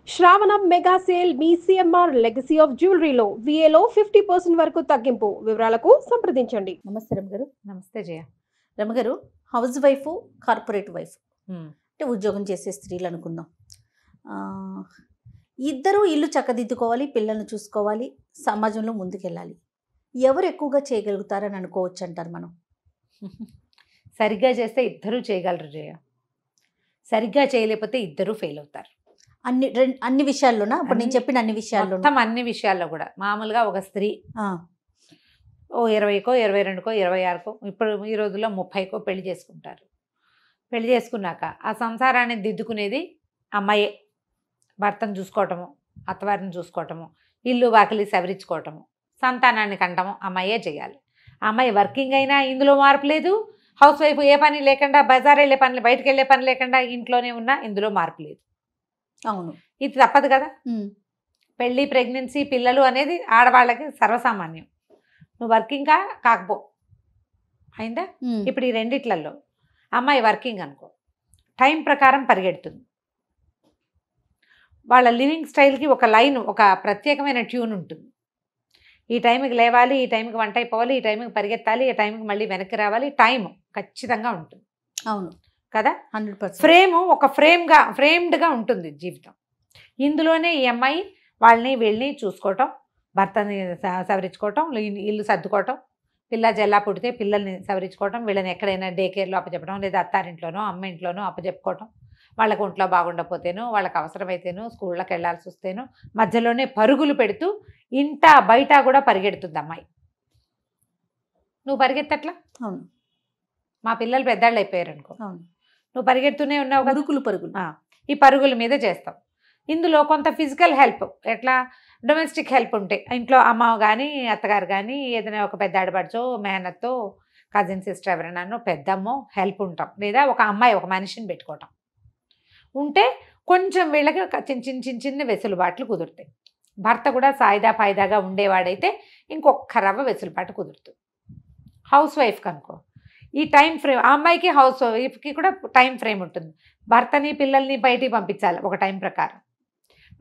శ్రావణం mega sale మీ CMR legacy of జ్యువెలరీలో విఏలో 50% వరకు తగ్గింపు. వివరాలకు సంప్రదించండి. నమస్తే రమగారు. నమస్తే జయ. రమగారు, హౌస్ వైఫ్, కార్పొరేట్ వైఫ్ అంటే ఉద్యోగం చేసే స్త్రీలు అనుకుందాం. ఇద్దరూ ఇల్లు చక్కదిద్దుకోవాలి, పిల్లల్ని చూసుకోవాలి, సమాజంలో ముందుకెళ్ళాలి. ఎవరు ఎక్కువగా చేయగలుగుతారని అనుకోవచ్చు అంటారు మనం? సరిగ్గా చేస్తే ఇద్దరూ చేయగలరు జయ. సరిగ్గా చేయలేకపోతే ఇద్దరూ ఫెయిల్ అవుతారు. అన్ని విషయాల్లోనా? అప్పుడు నేను చెప్పిన అన్ని విషయాల్లో, మొత్తం అన్ని విషయాల్లో కూడా. మామూలుగా ఒక స్త్రీ ఓ 20కో 22కో 26కో ఇప్పుడు ఈ రోజుల్లో 30కో పెళ్లి చేసుకుంటారు. పెళ్లి చేసుకున్నాక ఆ సంసారాన్ని దిద్దుకునేది అమ్మాయే. భర్తను చూసుకోవటము, అత్తవారిని చూసుకోవటము, ఇల్లు వాకిలి సవరించుకోవటము, సంతానాన్ని కంటము అమ్మాయే చేయాలి. ఆ అమ్మాయి వర్కింగ్ అయినా ఇందులో మార్పు లేదు. హౌస్ వైఫ్ ఏ పని లేకుండా, బజార్ వెళ్ళే పని, బయటకు వెళ్ళే పని లేకుండా ఇంట్లోనే ఉన్నా ఇందులో మార్పు లేదు. అవును, ఇది తప్పదు కదా. పెళ్ళి, ప్రెగ్నెన్సీ, పిల్లలు అనేది ఆడవాళ్ళకి సర్వసామాన్యం. నువ్వు వర్కింగ్ కాకపో అయిందా. ఇప్పుడు ఈ రెండిట్లలో అమ్మాయి వర్కింగ్ అనుకో, టైం ప్రకారం పరిగెడుతుంది. వాళ్ళ లివింగ్ స్టైల్కి ఒక లైన్, ఒక ప్రత్యేకమైన ట్యూన్ ఉంటుంది. ఈ టైంకి లేవాలి, ఈ టైంకి వంట అయిపోవాలి, ఈ టైంకి పరిగెత్తాలి, ఈ టైంకి మళ్ళీ వెనక్కి రావాలి. టైం ఖచ్చితంగా ఉంటుంది. అవును కదా. 100% ఫ్రేము ఒక ఫ్రేమ్డ్గా ఉంటుంది జీవితం. ఇందులోనే ఈ అమ్మాయి వాళ్ళని వీళ్ళని చూసుకోవటం, భర్తని సవరించుకోవటం, ఇల్లు సర్దుకోవటం, పిల్ల జల్లా పుడితే పిల్లల్ని సవరించుకోవటం, వీళ్ళని ఎక్కడైనా డే కేర్లో అప్పచెప్పడం, లేదా అత్తారింట్లోనో అమ్మ ఇంట్లోనో అప్పచెప్పుకోవటం, వాళ్ళకు ఒంట్లో బాగుండకపోతేనో, వాళ్ళకి అవసరమైతేనో, స్కూళ్ళకి వెళ్ళాల్సి వస్తేనో మధ్యలోనే పరుగులు పెడుతూ ఇంట బయట కూడా పరిగెడుతుంది అమ్మాయి. నువ్వు పరిగెత్తట్లా? అవును. మా పిల్లలు పెద్దాళ్ళు అయిపోయారు అనుకో, అవును, నువ్వు పరిగెడుతూనే ఉన్నావు కదా. పరుగులు ఈ పరుగుల మీద చేస్తావు. ఇందులో కొంత ఫిజికల్ హెల్ప్, ఎట్లా డొమెస్టిక్ హెల్ప్ ఉంటే ఇంట్లో అమ్మ కానీ అత్తగారు కానీ ఏదైనా ఒక పెద్ద ఆడపడుచో, మేనత్తో, కజిన్ సిస్టర్ ఎవరైనా పెద్దమ్మో హెల్ప్ ఉంటాం, లేదా ఒక అమ్మాయి ఒక మనిషిని పెట్టుకోవటం ఉంటే కొంచెం వీళ్ళకి చిన్న వెసులుబాట్లు కుదురుతాయి. భర్త కూడా సాయిదా ఫాయిదాగా ఉండేవాడైతే ఇంకొక రవ్వ వెసులుబాటు కుదురుతుంది. హౌస్ వైఫ్కి అనుకో, ఈ టైం ఫ్రేమ్, ఆ అమ్మాయికి హౌస్ వైఫ్కి కూడా టైం ఫ్రేమ్ ఉంటుంది. భర్తని పిల్లల్ని బయటికి పంపించాలి ఒక టైం ప్రకారం,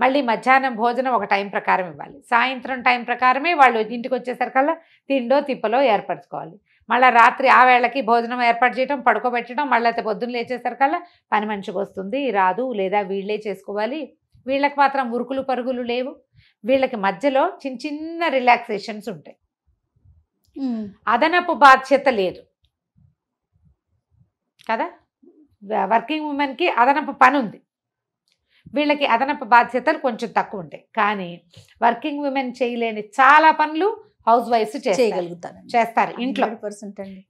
మళ్ళీ మధ్యాహ్నం భోజనం ఒక టైం ప్రకారం ఇవ్వాలి, సాయంత్రం టైం ప్రకారమే వాళ్ళు ఇంటికి వచ్చేసరికల్లా తిండో తిప్పలో ఏర్పరచుకోవాలి, మళ్ళీ రాత్రి ఆ వేళకి భోజనం ఏర్పాటు చేయడం, పడుకోబెట్టడం, మళ్ళీ పొద్దున్న లేచేసరికల్లా పని మనిషికి వస్తుంది రాదు, లేదా వీళ్ళే చేసుకోవాలి. వీళ్ళకి మాత్రం ఉరుకులు పరుగులు లేవు. వీళ్ళకి మధ్యలో చిన్న రిలాక్సేషన్స్ ఉంటాయి. అదనపు బాధ్యత లేదు కదా. వర్కింగ్ ఉమెన్కి అదనపు పని ఉంది, వీళ్ళకి అదనపు బాధ్యతలు కొంచెం తక్కువ ఉంటాయి. కానీ వర్కింగ్ ఉమెన్ చేయలేని చాలా పనులు హౌస్ వైఫ్స్ చేస్తారు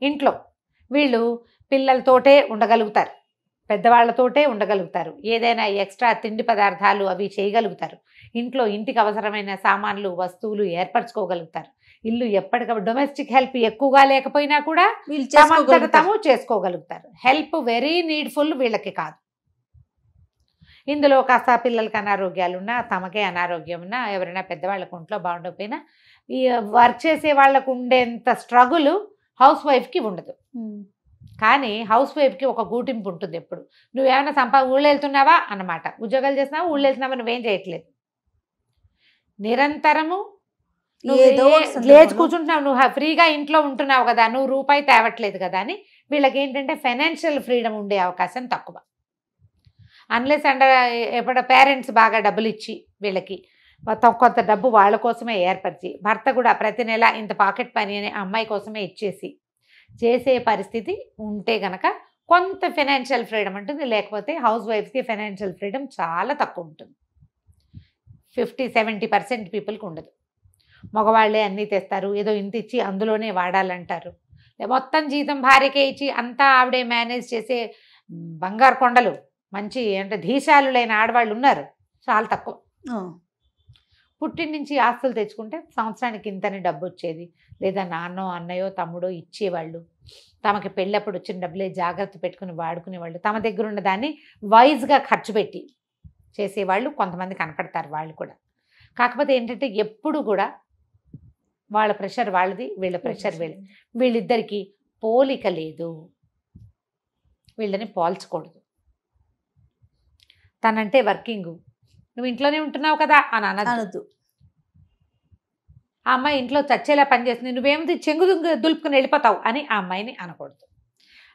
ఇంట్లో. వీళ్ళు పిల్లలతోటే ఉండగలుగుతారు, పెద్దవాళ్లతోటే ఉండగలుగుతారు, ఏదైనా ఎక్స్ట్రా తిండి పదార్థాలు అవి చేయగలుగుతారు, ఇంట్లో ఇంటికి అవసరమైన సామాన్లు వస్తువులు ఏర్పరచుకోగలుగుతారు, ఇల్లు ఎప్పటికప్పుడు డొమెస్టిక్ హెల్ప్ ఎక్కువగా లేకపోయినా కూడా తాము చేసుకోగలుగుతారు. హెల్ప్ వెరీ నీడ్ఫుల్ వీళ్ళకి కాదు. ఇందులో కాస్త పిల్లలకి అనారోగ్యాలు ఉన్నా, తమకే అనారోగ్యం ఉన్నా, ఎవరైనా పెద్దవాళ్ళకు ఒంట్లో బాగుండకపోయినా ఈ వర్క్ చేసే వాళ్ళకు ఉండేంత స్ట్రగుల్ హౌస్ వైఫ్కి ఉండదు. కానీ హౌస్ వైఫ్కి ఒక గూటింపు ఉంటుంది ఎప్పుడు. నువ్వేమైనా ఊళ్ళో వెళ్తున్నావా అన్నమాట, ఉద్యోగాలు చేస్తున్నావా, ఊళ్ళో వెళ్తున్నావా, నువ్వేం చేయట్లేదు, నిరంతరము లేచి కూర్చుంటున్నావు, నువ్వు ఫ్రీగా ఇంట్లో ఉంటున్నావు కదా, నువ్వు రూపాయి తేవట్లేదు కదా అని వీళ్ళకి ఏంటంటే ఫైనాన్షియల్ ఫ్రీడమ్ ఉండే అవకాశం తక్కువ. అన్లెస్ ఎప్పుడు పేరెంట్స్ బాగా డబ్బులు ఇచ్చి వీళ్ళకి కొంత డబ్బు వాళ్ళ కోసమే ఏర్పరిచి, భర్త కూడా ప్రతి నెల ఇంత పాకెట్ పని అనే అమ్మాయి కోసమే ఇచ్చేసి చేసే పరిస్థితి ఉంటే గనక కొంత ఫైనాన్షియల్ ఫ్రీడమ్ ఉంటుంది. లేకపోతే హౌస్ వైఫ్కి ఫైనాన్షియల్ ఫ్రీడమ్ చాలా తక్కువ ఉంటుంది. 50-70% పీపుల్కి ఉండదు. మగవాళ్ళే అన్నీ తెస్తారు, ఏదో ఇంత ఇచ్చి అందులోనే వాడాలంటారు, మొత్తం జీతం భార్యకే ఇచ్చి అంతా ఆవిడే మేనేజ్ చేసే బంగారు కొండలు మంచి అంటే ధీశాలులైన ఆడవాళ్ళు ఉన్నారు, చాలా తక్కువ. పుట్టిన నుంచి ఆస్తులు తెచ్చుకుంటే సంవత్సరానికి ఇంతని డబ్బు వచ్చేది, లేదా నాన్నో అన్నయ్యో తమ్ముడో ఇచ్చేవాళ్ళు, తమకి పెళ్ళప్పుడు వచ్చిన డబ్బులే జాగ్రత్త పెట్టుకుని వాడుకునేవాళ్ళు, తమ దగ్గర ఉన్న దాన్ని వైజ్గా ఖర్చు పెట్టి చేసేవాళ్ళు కొంతమంది కనపడతారు. వాళ్ళు కూడా కాకపోతే ఏంటంటే ఎప్పుడు కూడా వాళ్ళ ప్రెషర్ వాళ్ళది, వీళ్ళ ప్రెషర్ వీళ్ళది, వీళ్ళిద్దరికీ పోలిక లేదు, వీళ్ళని పోల్చకూడదు. తనంటే వర్కింగు, నువ్వు ఇంట్లోనే ఉంటున్నావు కదా అని అనొద్దు. ఆ అమ్మాయి ఇంట్లో చచ్చేలా పనిచేస్తుంది, నువ్వేమిటి చెంగు దులుపుకుని వెళ్ళిపోతావు అని ఆ అమ్మాయిని అనకూడదు.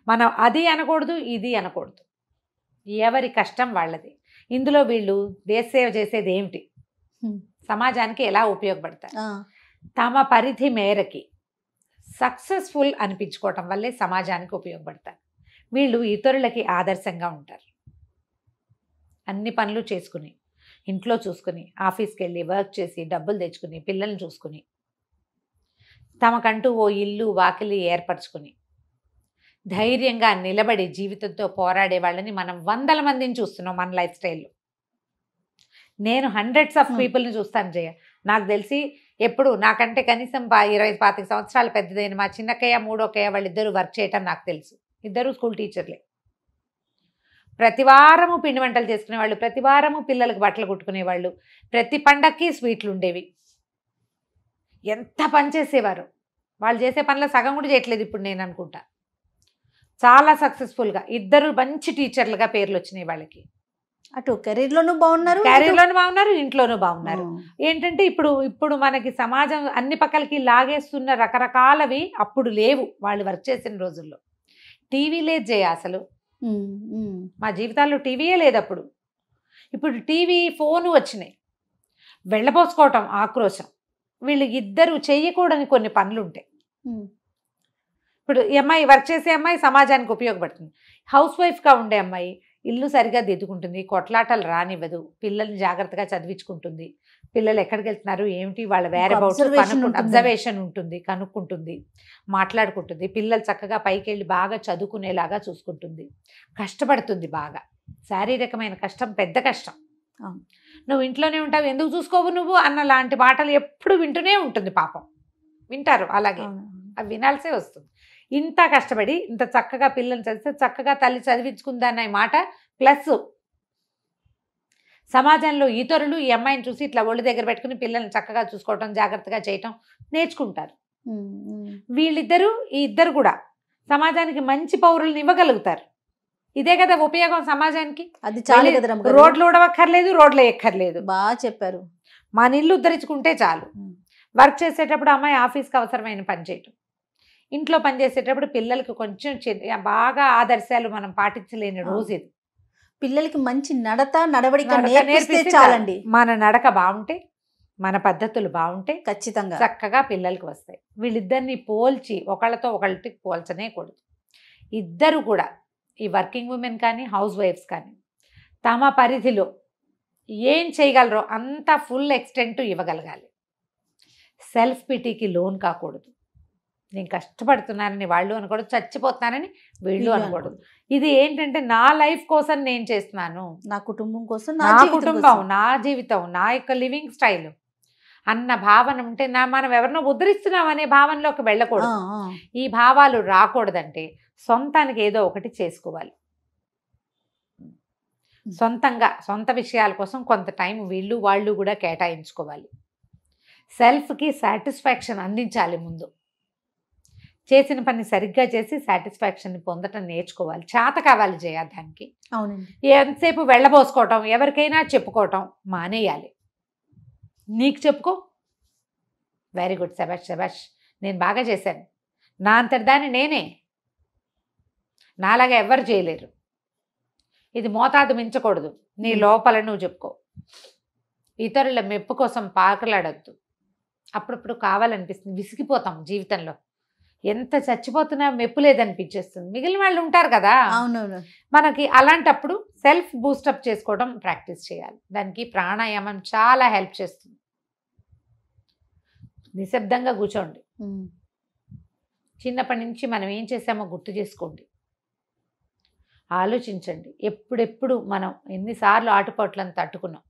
మనం అది అనకూడదు, ఇది అనకూడదు. ఎవరి కష్టం వాళ్ళది. ఇందులో వీళ్ళు దేశ సేవ చేసేది ఏమిటి, సమాజానికి ఎలా ఉపయోగపడతారు, తమ పరిధి మేరకి సక్సెస్ఫుల్ అనిపించుకోవటం వల్లే సమాజానికి ఉపయోగపడతారు. వీళ్ళు ఇతరులకి ఆదర్శంగా ఉంటారు. అన్ని పనులు చేసుకుని, ఇంట్లో చూసుకుని, ఆఫీస్కి వెళ్ళి వర్క్ చేసి డబ్బులు తెచ్చుకుని, పిల్లల్ని చూసుకుని, తమకంటూ ఓ ఇల్లు వాకిలి ఏర్పరచుకుని ధైర్యంగా నిలబడి జీవితంతో పోరాడే వాళ్ళని మనం 100 మందిని చూస్తున్నాం మన లైఫ్ స్టైల్లో. నేను హండ్రెడ్స్ ఆఫ్ పీపుల్ని చూస్తాను జయ. నాకు తెలిసి ఎప్పుడు నాకంటే కనీసం 20-25 సంవత్సరాలు పెద్దదైన మా చిన్నక్కయ్య, మూడోక్కయ్య వాళ్ళిద్దరూ వర్క్ చేయటం నాకు తెలుసు. ఇద్దరు స్కూల్ టీచర్లే. ప్రతి వారము పిండి వంటలు చేసుకునేవాళ్ళు, ప్రతి వారము పిల్లలకు బట్టలు కుట్టుకునేవాళ్ళు, ప్రతి పండక్కి స్వీట్లు ఉండేవి. ఎంత పని చేసేవారు. వాళ్ళు చేసే పనుల సగం కూడా చేయట్లేదు ఇప్పుడు నేను అనుకుంటా. చాలా సక్సెస్ఫుల్గా ఇద్దరు మంచి టీచర్లుగా పేర్లు వచ్చినాయి వాళ్ళకి. అటు కెరీర్లోనూ బాగున్నారు, కెరీర్లోనూ బాగున్నారు, ఇంట్లోనూ బాగున్నారు. ఏంటంటే ఇప్పుడు మనకి సమాజం అన్ని పక్కలకి లాగేస్తున్న రకరకాలవి అప్పుడు లేవు వాళ్ళు వర్క్ చేసిన రోజుల్లో. టీవీ లేదు జయ అసలు. మా జీవితాల్లో టీవీయే లేదు అప్పుడు. ఇప్పుడు టీవీ, ఫోను వచ్చినాయి. వెళ్ళబోసుకోవటం, ఆక్రోశం. వీళ్ళు ఇద్దరు చేయకూడని కొన్ని పనులు ఉంటాయి. ఇప్పుడు ఈ అమ్మాయి వర్క్ చేసే అమ్మాయి సమాజానికి ఉపయోగపడుతుంది. హౌస్ వైఫ్గా ఉండే అమ్మాయి ఇల్లు సరిగా దిద్దుకుంటుంది, కొట్లాటలు రానివ్వదు, పిల్లల్ని జాగ్రత్తగా చదివించుకుంటుంది, పిల్లలు ఎక్కడికి వెళ్తున్నారు ఏమిటి వాళ్ళ వేరబౌట్స్ అబ్జర్వేషన్ ఉంటుంది, కనుక్కుంటుంది, మాట్లాడుకుంటుంది, పిల్లలు చక్కగా పైకి వెళ్ళి బాగా చదువుకునేలాగా చూసుకుంటుంది, కష్టపడుతుంది బాగా. శారీరకమైన కష్టం పెద్ద కష్టం. నువ్వు ఇంట్లోనే ఉంటావు, ఎందుకు చూసుకోవు నువ్వు అన్న లాంటి మాటలు ఎప్పుడు వింటూనే ఉంటుంది. పాపం వింటారు అలాగే, అవి వినాల్సే వస్తుంది. ఇంత కష్టపడి ఇంత చక్కగా పిల్లల్ని చదివిస్తే చక్కగా తల్లి చదివించుకుందన్న మాట ప్లస్ సమాజంలో ఇతరులు ఈ అమ్మాయిని చూసి ఇట్లా ఒళ్ళు దగ్గర పెట్టుకుని పిల్లల్ని చక్కగా చూసుకోవటం, జాగ్రత్తగా చేయటం నేర్చుకుంటారు. వీళ్ళిద్దరూ ఈ ఇద్దరు కూడా సమాజానికి మంచి పౌరులను ఇవ్వగలుగుతారు. ఇదే కదా ఉపయోగం సమాజానికి. అది చాలు కదా, రోడ్లు ఊడవక్కర్లేదు, రోడ్లు ఎక్కర్లేదు. బాగా చెప్పారు. మన ఇల్లు ఉద్ధరించుకుంటే చాలు. వర్క్ చేసేటప్పుడు అమ్మాయి ఆఫీస్కి అవసరమైన పని చేయటం, ఇంట్లో పని చేసేటప్పుడు పిల్లలకి కొంచెం బాగా ఆదర్శాలు మనం పాటించలేని రోజు ఇది. పిల్లలకి మంచి నడవడిక నేర్పిస్తే చాలండి. మన నడక బాగుంటే, మన పద్ధతులు బాగుంటే ఖచ్చితంగా చక్కగా పిల్లలకి వస్తాయి. వీళ్ళిద్దరిని పోల్చి ఒకళ్ళతో ఒకళ్ళకి పోల్చనే కూడదు. ఇద్దరు కూడా ఈ వర్కింగ్ ఉమెన్ కానీ హౌస్ వైఫ్స్ కానీ తమ పరిధిలో ఏం చేయగలరో అంత ఫుల్ ఎక్స్టెంట్ ఇవ్వగలగాలి. సెల్ఫ్ పిటీకి లోన్ కాకూడదు. నేను కష్టపడుతున్నానని వాళ్ళు అనకూడదు, చచ్చిపోతున్నానని వీళ్ళు అనకూడదు. ఇది ఏంటంటే నా లైఫ్ కోసం నేను చేస్తున్నాను, నా కుటుంబం కోసం, నా కుటుంబం, నా జీవితం, నా యొక్క లివింగ్ స్టైల్ అన్న భావన ఉంటే మనం ఎవరినో ఉద్ధరిస్తున్నాం అనే భావనలోకి వెళ్ళకూడదు. ఈ భావాలు రాకూడదంటే సొంతానికి ఏదో ఒకటి చేసుకోవాలి. సొంతంగా సొంత విషయాల కోసం కొంత టైం వీళ్ళు వాళ్ళు కూడా కేటాయించుకోవాలి. సెల్ఫ్కి సాటిస్ఫాక్షన్ అందించాలి. ముందు చేసిన పని సరిగ్గా చేసి సాటిస్ఫాక్షన్ని పొందటం నేర్చుకోవాలి. చేత కావాలి జయ దానికి. అవునండి. ఎంతసేపు వెళ్ళబోసుకోవటం, ఎవరికైనా చెప్పుకోవటం మానేయాలి. నీకు చెప్పుకో, వెరీ గుడ్, శబాష్ శబాష్, నేను బాగా చేశాను, నా అంతటి దాన్ని నేనే, నాలాగా ఎవ్వరు చేయలేరు, ఇది మోతాదు మించకూడదు, నీ లోపల నువ్వు చెప్పుకో. ఇతరుల మెప్పు కోసం పాకలాడద్దు. అప్పుడప్పుడు కావాలనిపిస్తుంది, విసిగిపోతాం జీవితంలో, ఎంత చచ్చిపోతున్నా మెప్పు లేదనిపించేస్తుంది. మిగిలిన వాళ్ళు ఉంటారు కదా. అవునవును. మనకి అలాంటప్పుడు సెల్ఫ్ బూస్టప్ చేసుకోవడం ప్రాక్టీస్ చేయాలి. దానికి ప్రాణాయామం చాలా హెల్ప్ చేస్తుంది. నిశ్శబ్దంగా కూర్చోండి. చిన్నప్పటి నుంచి మనం ఏం చేసామో గుర్తు చేసుకోండి, ఆలోచించండి. ఎప్పుడెప్పుడు మనం ఎన్నిసార్లు ఆటుపోట్లను తట్టుకున్నాం,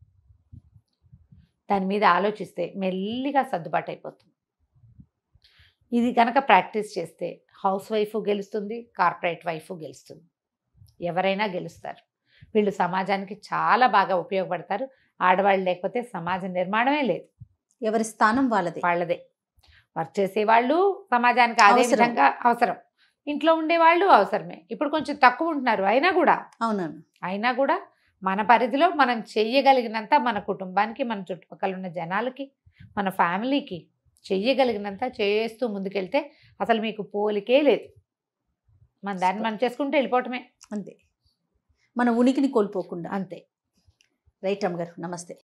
దాని మీద ఆలోచిస్తే మెల్లిగా సర్దుబాటు అయిపోతుంది. ఇది కనుక ప్రాక్టీస్ చేస్తే హౌస్ వైఫ్ గెలుస్తుంది, కార్పొరేట్ వైఫ్ గెలుస్తుంది, ఎవరైనా గెలుస్తారు. వీళ్ళు సమాజానికి చాలా బాగా ఉపయోగపడతారు. ఆడవాళ్ళు లేకపోతే సమాజ నిర్మాణమే లేదు. ఎవరి స్థానం వాళ్ళదే. వర్క్ చేసేవాళ్ళు సమాజానికి అదే విధంగా అవసరం, ఇంట్లో ఉండేవాళ్ళు అవసరమే. ఇప్పుడు కొంచెం తక్కువ ఉంటున్నారు, అయినా కూడా మన పరిధిలో మనం చెయ్యగలిగినంత మన కుటుంబానికి, మన చుట్టుపక్కల ఉన్న జనాలకి, మన ఫ్యామిలీకి చెయ్యగలిగినంత చేస్తూ ముందుకెళ్తే అసలు మీకు పోలికే లేదు. మన దాన్ని మనం చేసుకుంటూ వెళ్ళిపోవటమే. అంతే, మన ఉనికిని కోల్పోకుండా. అంతే. రైట్ రమ్మగారు, నమస్తే.